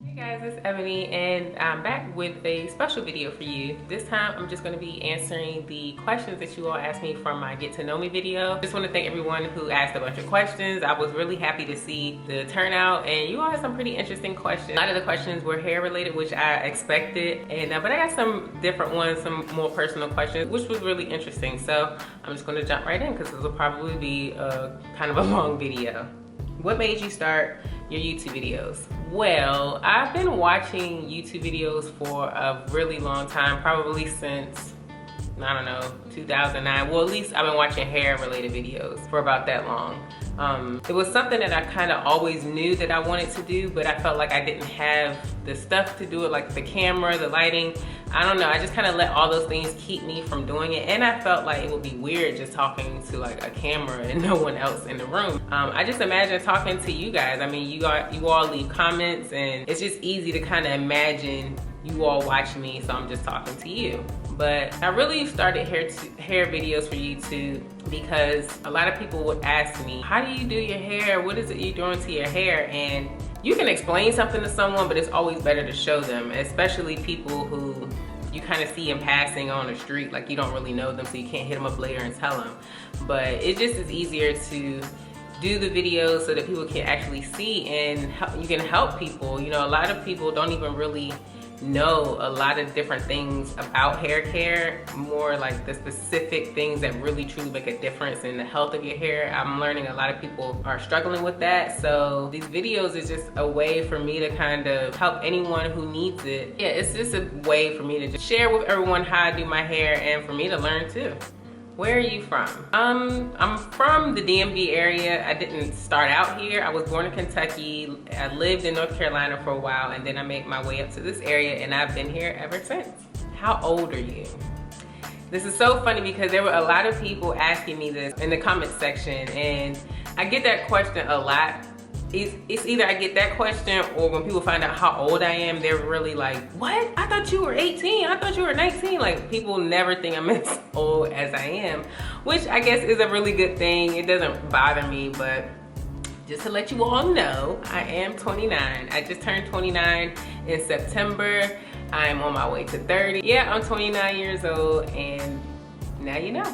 Hey guys, it's Ebony and I'm back with a special video for you. This time I'm just going to be answering the questions that you all asked me from my Get to Know Me video. Just want to thank everyone who asked a bunch of questions. I was really happy to see the turnout and you all had some pretty interesting questions. A lot of the questions were hair related, which I expected, and but I got some different ones, some more personal questions, which was really interesting. So I'm just going to jump right in because this will probably be kind of a long video. What made you start your YouTube videos? Well, I've been watching YouTube videos for a really long time, probably since, I don't know, 2009. Well, at least I've been watching hair related videos for about that long. It was something that I kind of always knew that I wanted to do, but I felt like I didn't have the stuff to do it, like the camera, the lighting. I don't know, I just kind of let all those things keep me from doing it, and I felt like it would be weird just talking to like a camera and no one else in the room. I just imagine talking to you guys. I mean, you all leave comments and it's just easy to kind of imagine you all watch me, so I'm just talking to you. But I really started hair videos for YouTube because a lot of people would ask me, how do you do your hair? What is it you're doing to your hair? And you can explain something to someone, but it's always better to show them, especially people who you kind of see in passing on the street, like you don't really know them, so you can't hit them up later and tell them. But it just is easier to do the videos so that people can actually see and you can help people. You know, a lot of people don't even really know a lot of different things about hair care, more like the specific things that really truly make a difference in the health of your hair. I'm learning a lot of people are struggling with that, so these videos is just a way for me to kind of help anyone who needs it. Yeah, it's just a way for me to just share with everyone how I do my hair and for me to learn too. Where are you from? I'm from the DMV area. I didn't start out here. I was born in Kentucky. I lived in North Carolina for a while, and then I made my way up to this area, and I've been here ever since. How old are you? This is so funny because there were a lot of people asking me this in the comment section, and I get that question a lot. It's either I get that question, or when people find out how old I am, they're really like, what? I thought you were 18. I thought you were 19. Like, people never think I'm as old as I am, which I guess is a really good thing. It doesn't bother me, but just to let you all know, I am 29. I just turned 29 in September. I'm on my way to 30. Yeah, I'm 29 years old, and now you know.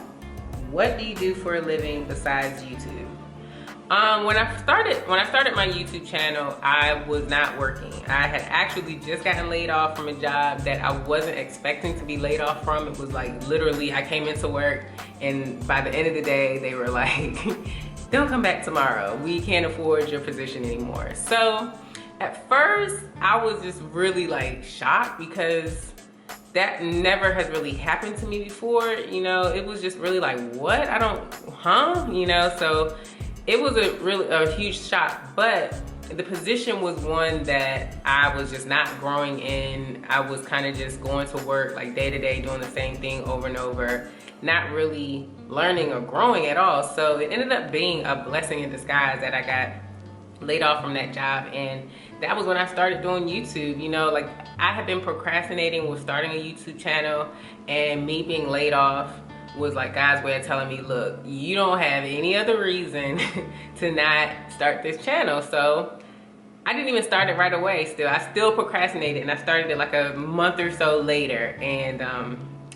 What do you do for a living besides YouTube? When I started my YouTube channel, I was not working. I had actually just gotten laid off from a job that I wasn't expecting to be laid off from. It was like literally I came into work and by the end of the day they were like, don't come back tomorrow. We can't afford your position anymore. So at first I was just really like shocked because that never has really happened to me before. You know, it was just really like, what? You know, so it was a huge shock, but the position was one that I was just not growing in. I was kind of just going to work like day to day, doing the same thing over and over, not really learning or growing at all. So it ended up being a blessing in disguise that I got laid off from that job, and that was when I started doing YouTube. You know, like I had been procrastinating with starting a YouTube channel, and me being laid off was like God's way of telling me, look, you don't have any other reason to not start this channel. So I didn't even start it right away. I still procrastinated, and I started it like a month or so later, and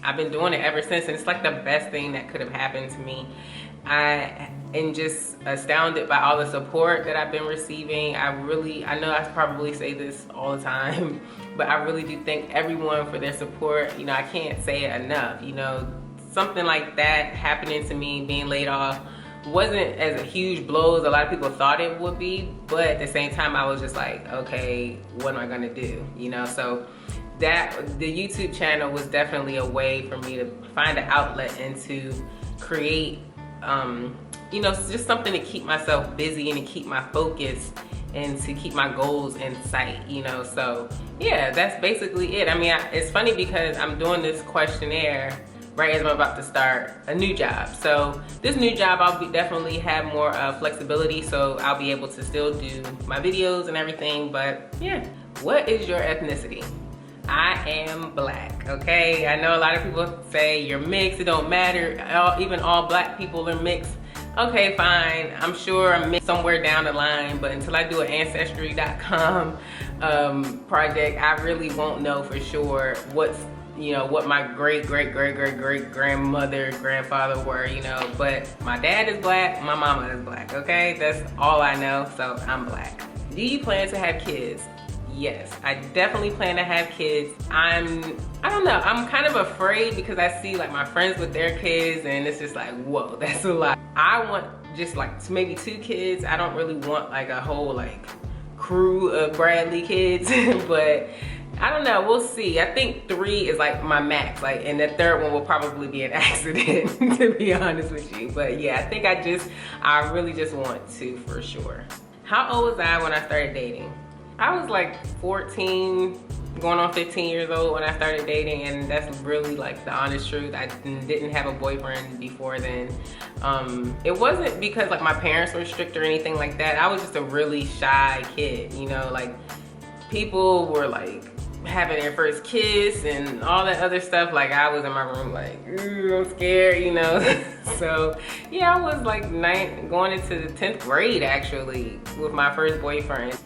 I've been doing it ever since, and it's like the best thing that could have happened to me. I am just astounded by all the support that I've been receiving. I know I probably say this all the time, but I really do thank everyone for their support. You know, I can't say it enough. You know, something like that happening to me, being laid off, wasn't as a huge blow as a lot of people thought it would be, but at the same time I was just like, okay, what am I gonna do? You know, so that the YouTube channel was definitely a way for me to find an outlet and to create you know, just something to keep myself busy and to keep my focus and to keep my goals in sight, you know. So yeah, that's basically it. I mean, it's funny because I'm doing this questionnaire right as I'm about to start a new job. So this new job, I'll definitely have more flexibility, so I'll be able to still do my videos and everything. But yeah, what is your ethnicity? I am black, okay? I know a lot of people say you're mixed, it don't matter. Even all black people are mixed. Okay, fine, I'm sure I'm mixed somewhere down the line, but until I do an Ancestry.com project, I really won't know for sure what's, you know, what my great grandmother, grandfather were, you know. But my dad is black, my mama is black, okay? That's all I know, so I'm black. Do you plan to have kids? Yes, I definitely plan to have kids. I don't know, I'm kind of afraid because I see like my friends with their kids and it's just like, whoa, that's a lot. I want just like maybe 2 kids. I don't really want like a whole like crew of Bradley kids, but I don't know, we'll see. I think 3 is like my max, like, and the 3rd one will probably be an accident, to be honest with you. But yeah, I think I really just want 2 for sure. How old was I when I started dating? I was like 14, going on 15 years old when I started dating, and that's really like the honest truth. I didn't have a boyfriend before then. It wasn't because like my parents were strict or anything like that. I was just a really shy kid, you know, like people were like having their first kiss and all that other stuff. Like I was in my room like, ooh, I'm scared, you know. So yeah, I was like going into the 10th grade actually with my first boyfriend.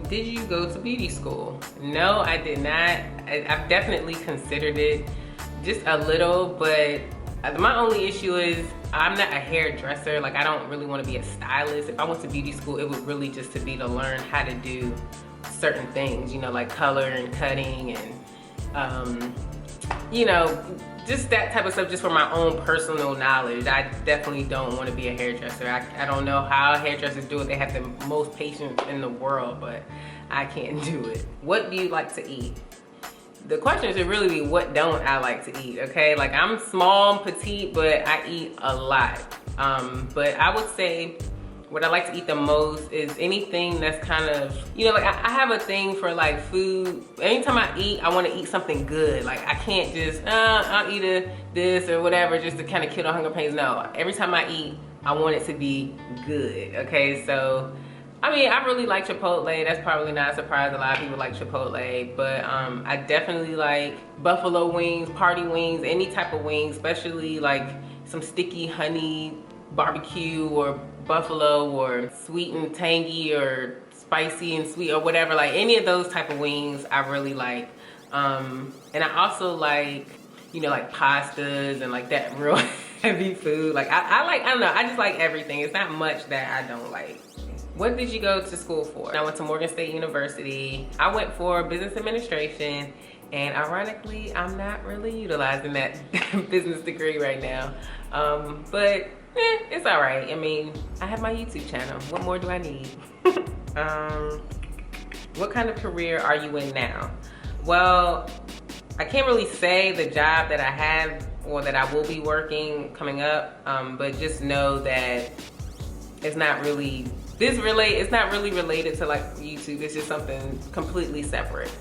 Did you go to beauty school? No, I did not. I've definitely considered it just a little, but my only issue is I'm not a hairdresser. Like I don't really want to be a stylist. If I went to beauty school, it would really just to be to learn how to do certain things, you know, like color and cutting and, you know, just that type of stuff, just for my own personal knowledge. I definitely don't want to be a hairdresser. I don't know how hairdressers do it. They have the most patience in the world, but I can't do it. What do you like to eat? The question should really be, what don't I like to eat, okay? Like I'm small and petite, but I eat a lot. But I would say what I like to eat the most is anything that's kind of, you know, like I have a thing for like food. Anytime I eat, I want to eat something good. Like I can't just, I'll eat this or whatever just to kind of kill the hunger pains. No, every time I eat, I want it to be good, okay? So, I mean, I really like Chipotle. That's probably not a surprise. A lot of people like Chipotle, but I definitely like buffalo wings, party wings, any type of wings, especially like some sticky honey barbecue or buffalo or sweet and tangy or spicy and sweet or whatever. Like any of those type of wings I really like. And I also like, you know, like pastas and like that real heavy food. Like I don't know, I just like everything. It's not much that I don't like. What did you go to school for? I went to Morgan State University. I went for business administration, and ironically, I'm not really utilizing that business degree right now. But it's all right. I mean, I have my YouTube channel. What more do I need? What kind of career are you in now? Well, I can't really say the job that I have or that I will be working coming up, but just know that it's not really, it's not really related to like YouTube. It's just something completely separate.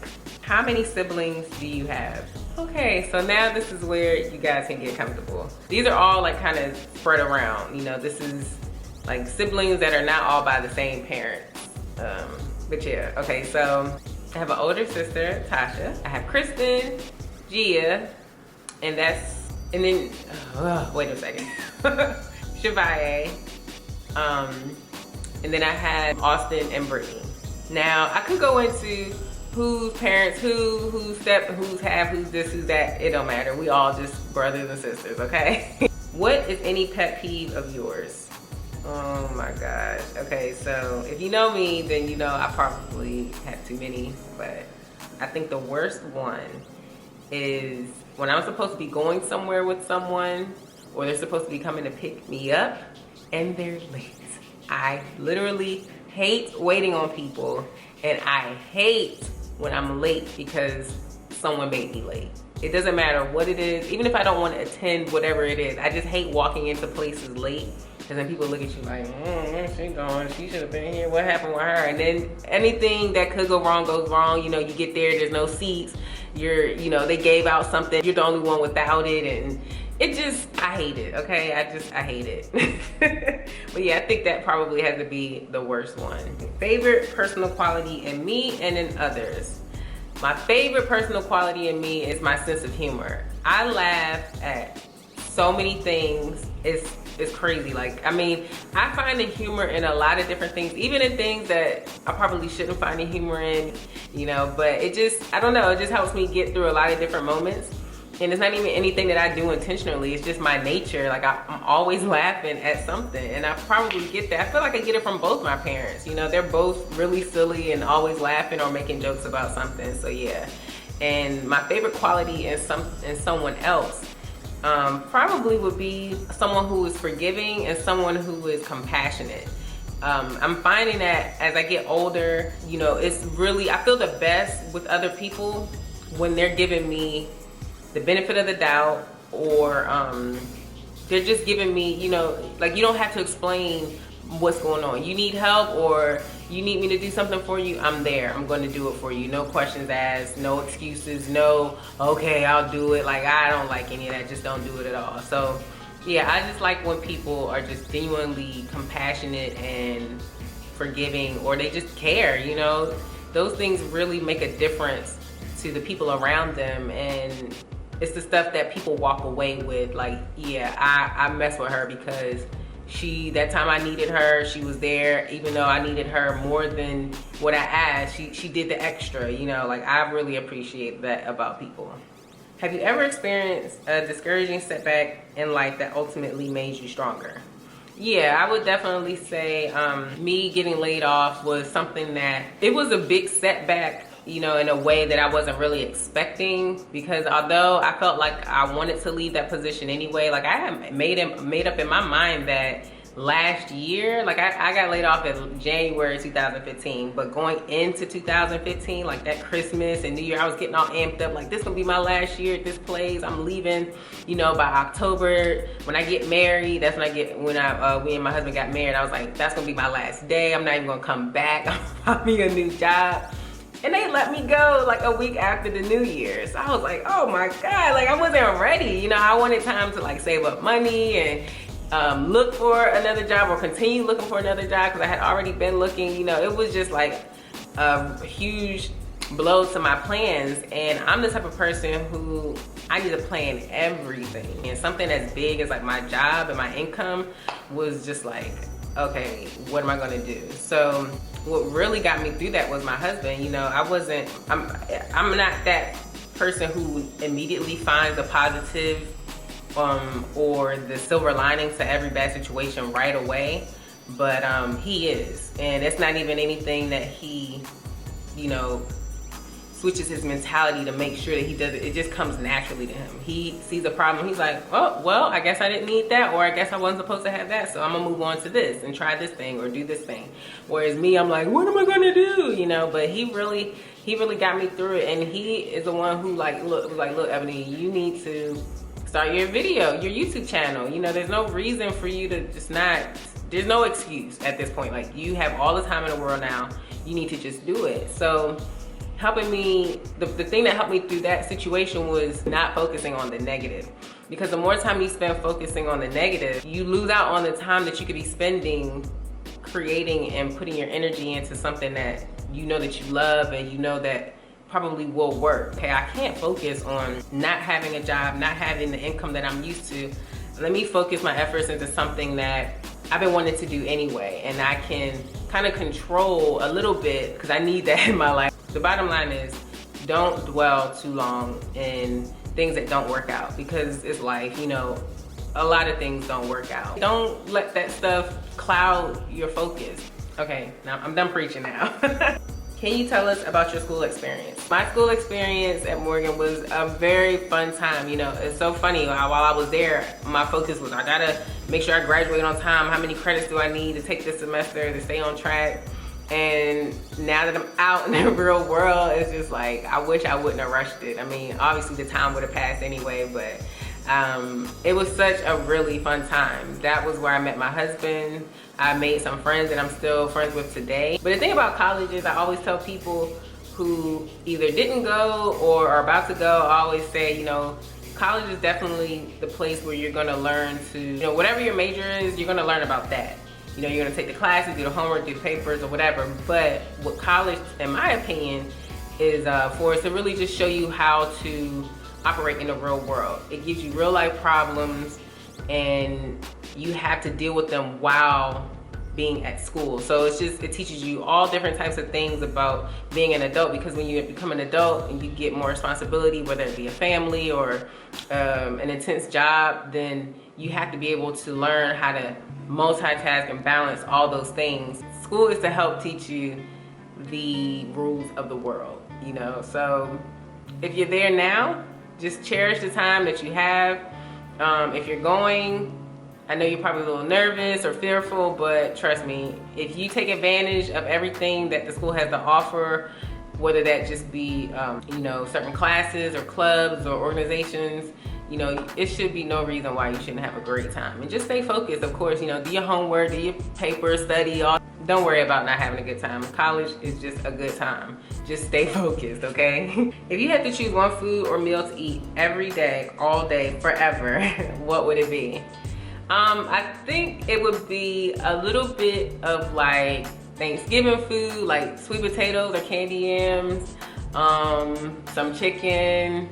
How many siblings do you have? Okay, so now this is where you guys can get comfortable. These are all like kind of spread around. You know, this is like siblings that are not all by the same parents. But yeah, okay, so I have an older sister, Tasha. I have Kristen, Gia, and then, wait a second. Shavaye. And then I have Austin and Brittany. Now, I could go into whose parents, who's step, who's half, who's this, who's that. It don't matter. We all just brothers and sisters, okay? What is any pet peeve of yours? Oh my gosh. Okay, so if you know me, then you know I probably have too many, but I think the worst one is when I'm supposed to be going somewhere with someone, or they're supposed to be coming to pick me up, and they're late. I literally hate waiting on people, and I hate when I'm late because someone made me late. It doesn't matter what it is, even if I don't want to attend whatever it is. I just hate walking into places late, because then people look at you like, where's she going? She should have been here. What happened with her? And then anything that could go wrong goes wrong. You know, you get there, there's no seats. You know, they gave out something. You're the only one without it, and it just, I hate it, okay? I hate it. But yeah, I think that probably has to be the worst one. Favorite personal quality in me and in others. My favorite personal quality in me is my sense of humor. I laugh at so many things. It's is crazy. Like, I mean, I find the humor in a lot of different things, even in things that I probably shouldn't find the humor in, you know, but it just, I don't know, it just helps me get through a lot of different moments. And it's not even anything that I do intentionally, it's just my nature. Like, I'm always laughing at something, and I probably get that. I feel like I get it from both my parents, you know, they're both really silly and always laughing or making jokes about something, so yeah. And my favorite quality in someone else probably would be someone who is forgiving and someone who is compassionate. I'm finding that as I get older, you know, it's really, I feel the best with other people when they're giving me the benefit of the doubt, or they're just giving me, you know, like, you don't have to explain what's going on. You need help or you need me to do something for you, I'm there. I'm going to do it for you. No questions asked, no excuses, no, okay, I'll do it. Like, I don't like any of that. Just don't do it at all. So yeah, I just like when people are just genuinely compassionate and forgiving, or they just care, you know. Those things really make a difference to the people around them, and it's the stuff that people walk away with. Like, yeah, I mess with her because that time I needed her, she was there. Even though I needed her more than what I asked, she did the extra, you know. Like, I really appreciate that about people. Have you ever experienced a discouraging setback in life that ultimately made you stronger? Yeah, I would definitely say me getting laid off was something that, it was a big setback, you know, in a way that I wasn't really expecting, because although I felt like I wanted to leave that position anyway, like, I had made up in my mind that last year, like, I got laid off in January 2015, but going into 2015, like that Christmas and New Year, I was getting all amped up, like, this gonna be my last year at this place, I'm leaving, you know, by October. When I get married, that's when we and my husband got married, I was like, that's gonna be my last day, I'm not even gonna come back, I'm finding a new job. And they let me go like a week after the New Year. So I was like, oh my God, like, I wasn't ready. You know, I wanted time to like save up money and look for another job, or continue looking for another job, because I had already been looking. You know, it was just like a huge blow to my plans. And I'm the type of person who, I need to plan everything. And something as big as like my job and my income was just like, okay, what am I gonna do? So what really got me through that was my husband. You know, I'm not that person who immediately finds a positive or the silver lining to every bad situation right away, but he is. And it's not even anything that he, you know, switches his mentality to make sure that he does it. It just comes naturally to him. He sees a problem, he's like, oh, well, I guess I didn't need that, or I guess I wasn't supposed to have that, so I'm gonna move on to this and try this thing or do this thing. Whereas me, I'm like, what am I gonna do? You know, but he really got me through it. And he is the one who look, Ebony, you need to start your YouTube channel. You know, there's no reason for you to just not, there's no excuse at this point. Like, you have all the time in the world now, you need to just do it. So helping me, the thing that helped me through that situation was not focusing on the negative. Because the more time you spend focusing on the negative, you lose out on the time that you could be spending creating and putting your energy into something that you know that you love and you know that probably will work. Okay, I can't focus on not having a job, not having the income that I'm used to. Let me focus my efforts into something that I've been wanting to do anyway, and I can kind of control a little bit, because I need that in my life. The bottom line is, don't dwell too long in things that don't work out, because it's life, you know, a lot of things don't work out. Don't let that stuff cloud your focus. Okay, now I'm done preaching now. Can you tell us about your school experience? My school experience at Morgan was a very fun time. You know, it's so funny, while I was there, my focus was, I gotta make sure I graduate on time. How many credits do I need to take this semester to stay on track? And now that I'm out in the real world, it's just like, I wish I wouldn't have rushed it. I mean, obviously the time would have passed anyway, but it was such a really fun time. That was where I met my husband. I made some friends that I'm still friends with today. But the thing about college is, I always tell people who either didn't go or are about to go, I always say, you know, college is definitely the place where you're gonna learn to, you know, whatever your major is, you're gonna learn about that. You know, you're gonna take the classes, do the homework, do the papers or whatever. But what college, in my opinion, is for us to really just show you how to operate in the real world. It gives you real life problems, and you have to deal with them while being at school. So it teaches you all different types of things about being an adult, because when you become an adult and you get more responsibility, whether it be a family or an intense job, then you have to be able to learn how to multitask and balance all those things. School is to help teach you the rules of the world, you know. So if you're there now, just cherish the time that you have. If you're going, I know you're probably a little nervous or fearful, but trust me, if you take advantage of everything that the school has to offer, whether that just be, you know, certain classes or clubs or organizations, you know, it should be no reason why you shouldn't have a great time. And just stay focused, of course, you know, do your homework, do your paper, study, all. Don't worry about not having a good time. College is just a good time. Just stay focused, okay? If you had to choose one food or meal to eat every day, all day, forever, what would it be? I think it would be a little bit of like Thanksgiving food, like sweet potatoes or candy yams, some chicken,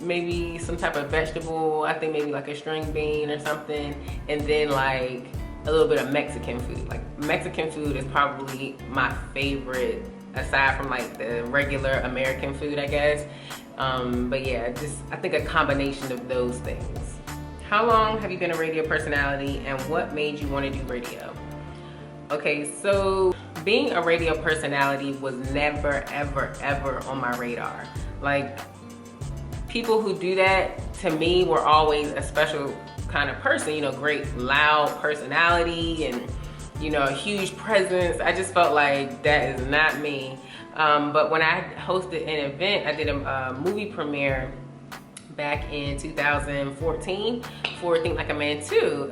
maybe some type of vegetable. I think maybe like a string bean or something, and then like a little bit of Mexican food. Like Mexican food is probably my favorite, aside from like the regular American food, I guess. But yeah, I think a combination of those things. How long have you been a radio personality, and what made you want to do radio? Okay, so being a radio personality was never, ever, ever on my radar. Like, people who do that, to me, were always a special kind of person, you know, great loud personality and, you know, a huge presence. I just felt like that is not me. But when I hosted an event, I did a movie premiere back in 2014 for Think Like a Man 2.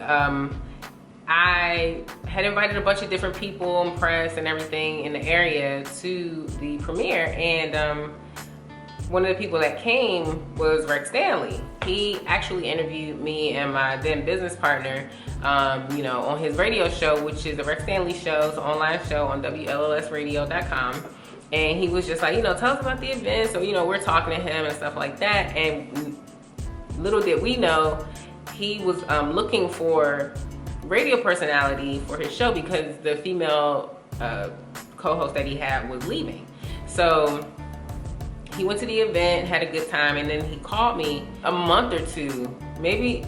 I had invited a bunch of different people and press and everything in the area to the premiere, and one of the people that came was Rex Stanley. He actually interviewed me and my then business partner, you know, on his radio show, which is the Rex Stanley Show. It's an online show on WLLSradio.com. And he was just like, you know, tell us about the event. So, you know, we're talking to him and stuff like that. And little did we know, he was looking for radio personality for his show because the female co-host that he had was leaving. So he went to the event, had a good time, and then he called me a month or two, maybe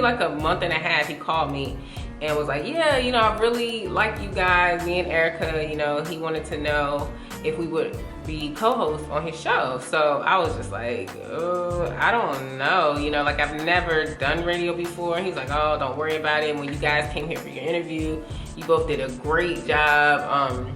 like a month and a half. He called me and was like, yeah, you know, I really like you guys, me and Erica, you know, he wanted to know if we would be co-hosts on his show. So I was just like, oh, I don't know, you know, like I've never done radio before. He's like, oh, don't worry about it. When you guys came here for your interview, you both did a great job.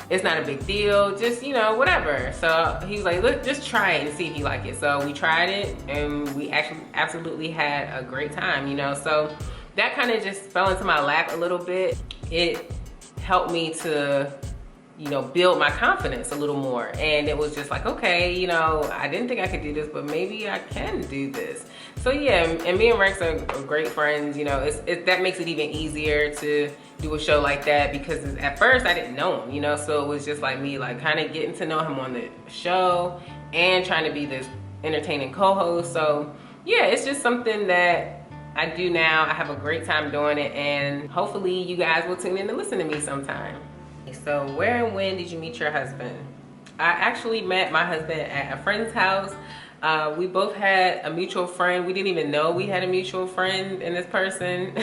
It's not a big deal, just, you know, whatever. So he was like, look, just try it and see if you like it. So we tried it, and we actually absolutely had a great time, you know. So that kind of just fell into my lap a little bit. It helped me to, you know, build my confidence a little more. And it was just like, okay, you know, I didn't think I could do this, but maybe I can do this. So yeah, and me and Rex are great friends, you know. That makes it even easier to do a show like that, because at first I didn't know him, you know. So it was just like me, like kind of getting to know him on the show and trying to be this entertaining co-host. So yeah, it's just something that I do now. I have a great time doing it, and hopefully you guys will tune in to listen to me sometime. So where and when did you meet your husband? I actually met my husband at a friend's house. We both had a mutual friend. We didn't even know we had a mutual friend in this person.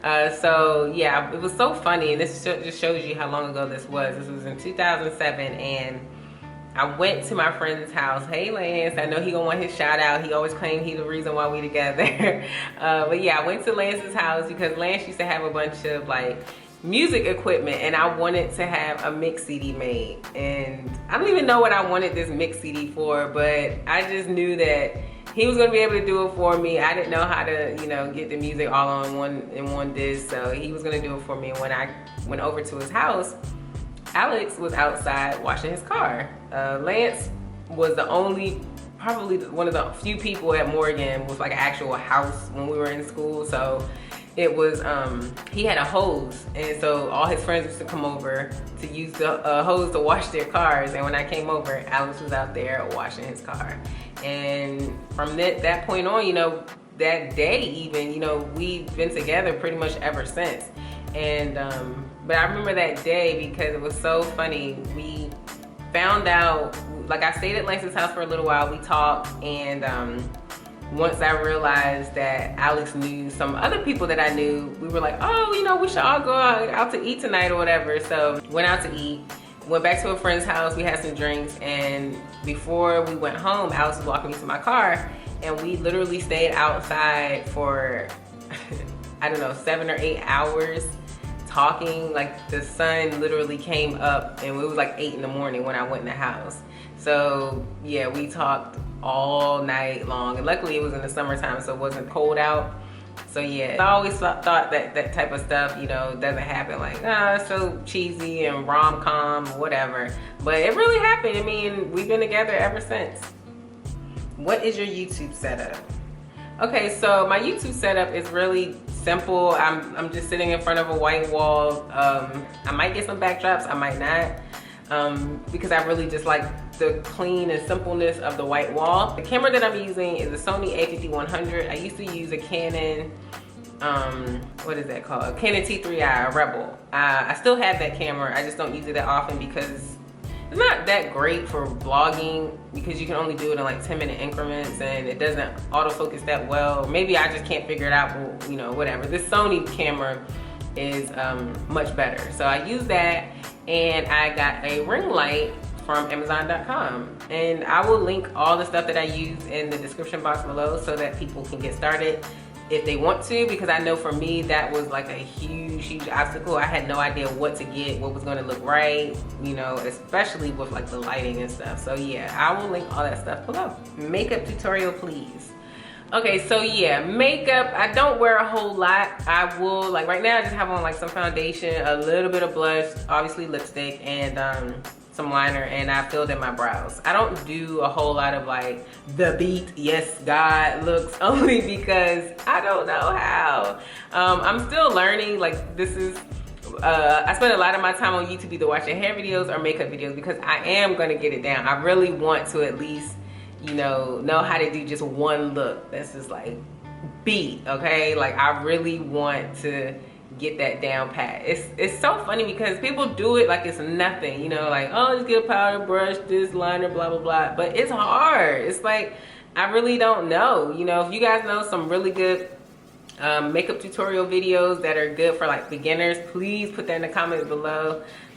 So yeah, it was so funny, and this just shows you how long ago this was. This was in 2007, and I went to my friend's house. Hey Lance, I know he gonna want his shout out. He always claimed he the reason why we together. But yeah, I went to Lance's house because Lance used to have a bunch of like music equipment, and I wanted to have a mix CD made. And I don't even know what I wanted this mix CD for, but I just knew that he was gonna be able to do it for me. I didn't know how to, you know, get the music all on one disc, so he was gonna do it for me. And when I went over to his house, Alex was outside washing his car. Lance was probably one of the few people at Morgan with like an actual house when we were in school. So it was, he had a hose, and so all his friends used to come over to use the hose to wash their cars. And when I came over, Alex was out there washing his car. And from that point on, you know, that day even, you know, we've been together pretty much ever since. And but I remember that day because it was so funny. We found out, like, I stayed at Lance's house for a little while, we talked, and once I realized that Alex knew some other people that I knew, we were like, oh, you know, we should all go out to eat tonight or whatever. So went out to eat, went back to a friend's house, we had some drinks, and before we went home, Alex was walking me to my car, and we literally stayed outside for, I don't know, 7 or 8 hours talking. Like, the sun literally came up, and it was like 8 in the morning when I went in the house. So yeah, we talked all night long, and luckily it was in the summertime, so it wasn't cold out. So yeah, I always thought that that type of stuff, you know, doesn't happen. Like, it's so cheesy and rom-com, whatever. But it really happened. I mean, we've been together ever since. What is your YouTube setup? Okay, so my YouTube setup is really simple. I'm just sitting in front of a white wall. I might get some backdrops, I might not, because I really just like the clean and simpleness of the white wall. The camera that I'm using is a Sony a5100. I used to use a Canon, what is that called? A Canon T3i, a Rebel. I still have that camera. I just don't use it that often because it's not that great for vlogging, because you can only do it in like 10-minute increments, and it doesn't autofocus that well. Maybe I just can't figure it out, but, you know, whatever. This Sony camera is much better. So I use that, and I got a ring light from Amazon.com, and I will link all the stuff that I use in the description box below so that people can get started if they want to, because I know for me that was like a huge obstacle. I had no idea what to get, what was going to look right, you know, especially with like the lighting and stuff. So yeah, I will link all that stuff below. Makeup tutorial, please. Okay, so yeah, makeup, I don't wear a whole lot. I will, like right now I just have on like some foundation, a little bit of blush, obviously lipstick, and some liner, and I filled in my brows. I don't do a whole lot of like the beat, yes God looks, only because I don't know how. I'm still learning. Like, this is, I spend a lot of my time on YouTube either watching hair videos or makeup videos, because I am gonna get it down. I really want to at least, you know how to do just one look that's just like beat, okay? Like, I really want to get that down pat. It's so funny because people do it like it's nothing, you know, like, oh, just get a powder brush, this liner, blah blah blah. But it's hard. It's like, I really don't know. You know, if you guys know some really good makeup tutorial videos that are good for like beginners, please put that in the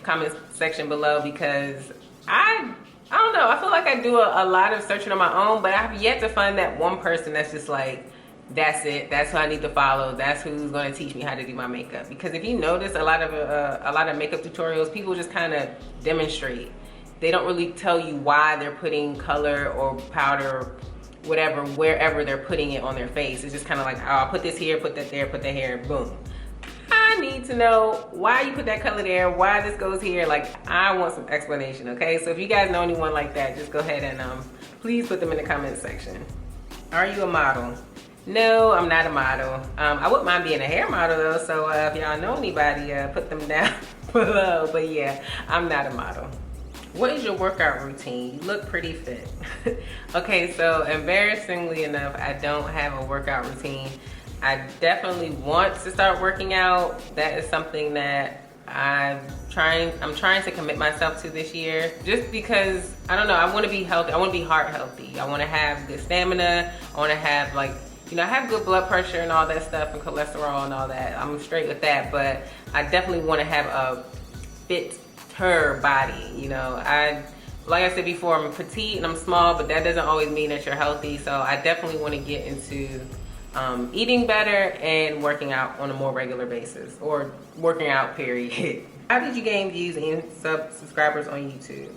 comment section below, because I don't know, I feel like I do a lot of searching on my own, but I've yet to find that one person that's just like, that's it, that's who I need to follow, that's who's going to teach me how to do my makeup. Because if you notice, a lot of makeup tutorials, people just kind of demonstrate. They don't really tell you why they're putting color or powder, whatever, wherever they're putting it on their face. It's just kind of like, oh, I'll put this here, put that there, put that here, boom. I need to know why you put that color there, why this goes here. Like, I want some explanation, okay? So if you guys know anyone like that, just go ahead and please put them in the comment section. Are you a model? No, I'm not a model. I wouldn't mind being a hair model though, so if y'all know anybody, put them down below. But yeah, I'm not a model. What is your workout routine? You look pretty fit. Okay, so embarrassingly enough, I don't have a workout routine. I definitely want to start working out. That is something that I'm trying to commit myself to this year, just because, I don't know, I want to be healthy. I want to be heart healthy. I want to have good stamina. I want to have, like, you know, I have good blood pressure and all that stuff, and cholesterol and all that. I'm straight with that, but I definitely want to have a fitter body. You know, like I said before, I'm petite and I'm small, but that doesn't always mean that you're healthy. So I definitely want to get into eating better and working out on a more regular basis, or working out, period. How did you gain views and subscribers on YouTube?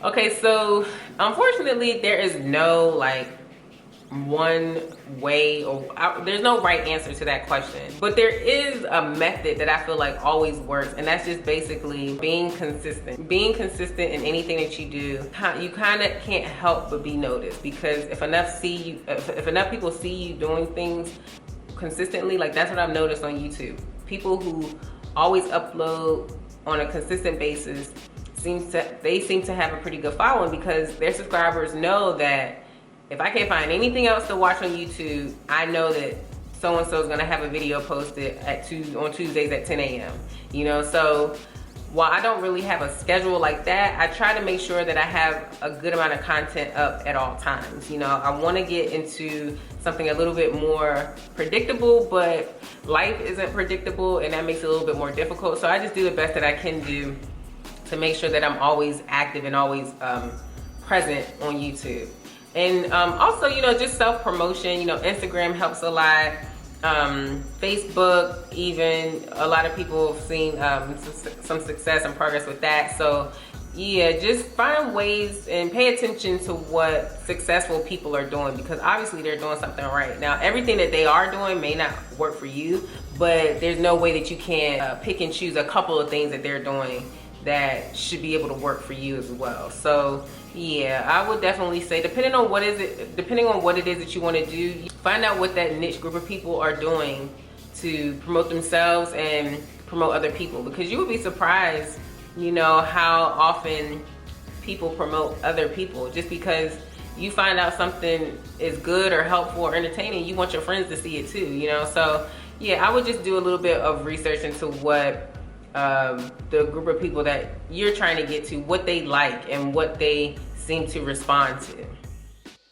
Okay, so unfortunately there is no like one way, or there's no right answer to that question, but there is a method that I feel like always works, and that's just basically being consistent in anything that you do. You kind of can't help but be noticed, because if enough people see you doing things consistently, like that's what I've noticed on YouTube. People who always upload on a consistent basis seem to have a pretty good following, because their subscribers know that if I can't find anything else to watch on YouTube, I know that so-and-so is gonna have a video posted on Tuesdays at 10 a.m. You know, so while I don't really have a schedule like that, I try to make sure that I have a good amount of content up at all times. You know, I wanna get into something a little bit more predictable, but life isn't predictable, and that makes it a little bit more difficult. So I just do the best that I can do to make sure that I'm always active and always present on YouTube. And also, you know, just self-promotion. You know, Instagram helps a lot. Facebook, even a lot of people have seen some success and progress with that. So yeah, just find ways and pay attention to what successful people are doing, because obviously they're doing something right. Now, everything that they are doing may not work for you, but there's no way that you can pick and choose a couple of things that they're doing that should be able to work for you as well. So yeah, I would definitely say, depending on what it is that you want to do, find out what that niche group of people are doing to promote themselves and promote other people, because you would be surprised, you know, how often people promote other people. Just because you find out something is good or helpful or entertaining, you want your friends to see it too, you know. So yeah, I would just do a little bit of research into what the group of people that you're trying to get to, what they like and what they seem to respond to.